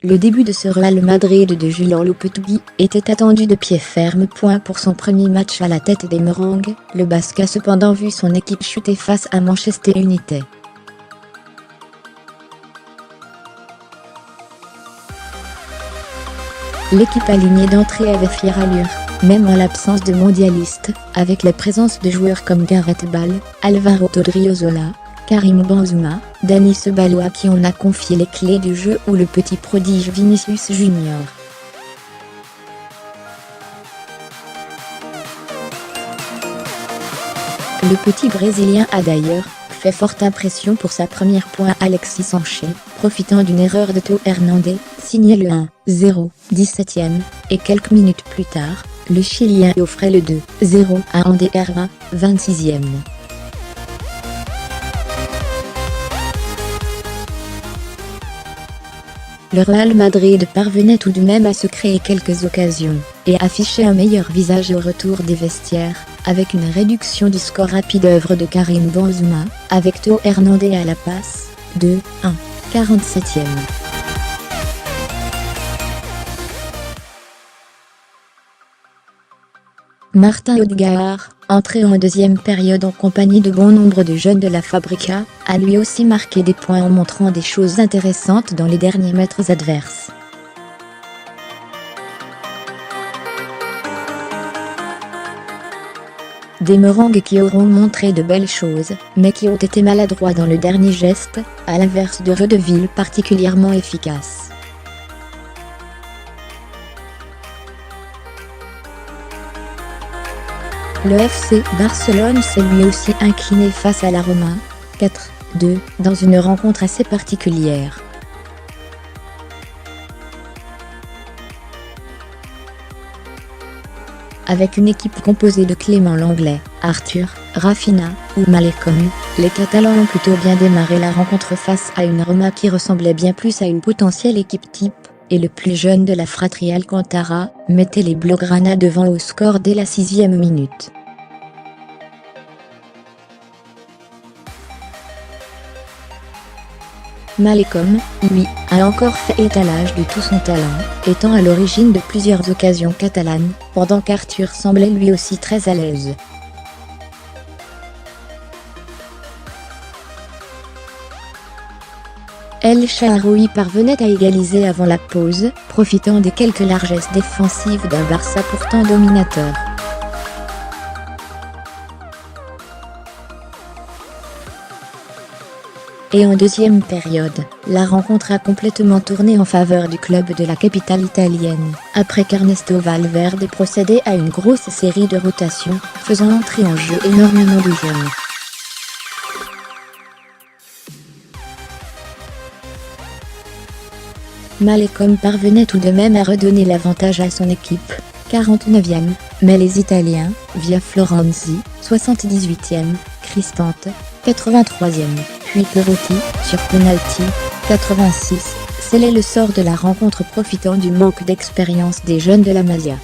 Le début de ce Real Madrid de Julen Lopetegui était attendu de pied ferme. Pour son premier match à la tête des Merengues, le Basque a cependant vu son équipe chuter face à Manchester United. L'équipe alignée d'entrée avait fière allure, même en l'absence de mondialistes, avec la présence de joueurs comme Gareth Bale, Alvaro Odriozola, Karim Benzema, Dani Ceballos à qui on a confié les clés du jeu ou le petit prodige Vinicius Junior. Le petit Brésilien a d'ailleurs fait forte impression pour sa première. Alexis Sanchez, profitant d'une erreur de Théo Hernandez, signait le 1-0, 17e, et quelques minutes plus tard, le Chilien offrait le 2-0 à André Herrera, 26e. Le Real Madrid parvenait tout de même à se créer quelques occasions, et afficher un meilleur visage au retour des vestiaires, avec une réduction du score rapide œuvre de Karim Benzema, avec Théo Hernandez à la passe, 2-1, 47e. Martin Odegaard, entré en deuxième période en compagnie de bon nombre de jeunes de la Fabrica, a lui aussi marqué des points en montrant des choses intéressantes dans les derniers mètres adverses. Des Merengues qui auront montré de belles choses, mais qui ont été maladroits dans le dernier geste, à l'inverse de Redeville particulièrement efficace. Le FC Barcelone s'est lui aussi incliné face à la Roma, 4-2, dans une rencontre assez particulière. Avec une équipe composée de Clément Lenglet, Arthur, Rafinha ou Malcolm, les Catalans ont plutôt bien démarré la rencontre face à une Roma qui ressemblait bien plus à une potentielle équipe type, et le plus jeune de la fratrie Alcantara mettait les Blaugrana devant au score dès la 6e minute. Malcolm, lui, a encore fait étalage de tout son talent, étant à l'origine de plusieurs occasions catalanes, pendant qu'Arthur semblait lui aussi très à l'aise. El Shaarawy parvenait à égaliser avant la pause, profitant des quelques largesses défensives d'un Barça pourtant dominateur. Et en deuxième période, la rencontre a complètement tourné en faveur du club de la capitale italienne, après qu'Ernesto Valverde procédait à une grosse série de rotations, faisant entrer en jeu énormément de jeunes. Malcolm parvenait tout de même à redonner l'avantage à son équipe, 49e, mais les Italiens, via Florenzi, 78e, Cristante, 83e, puis Perotti, sur penalty, 86, scellait le sort de la rencontre profitant du manque d'expérience des jeunes de la Masia.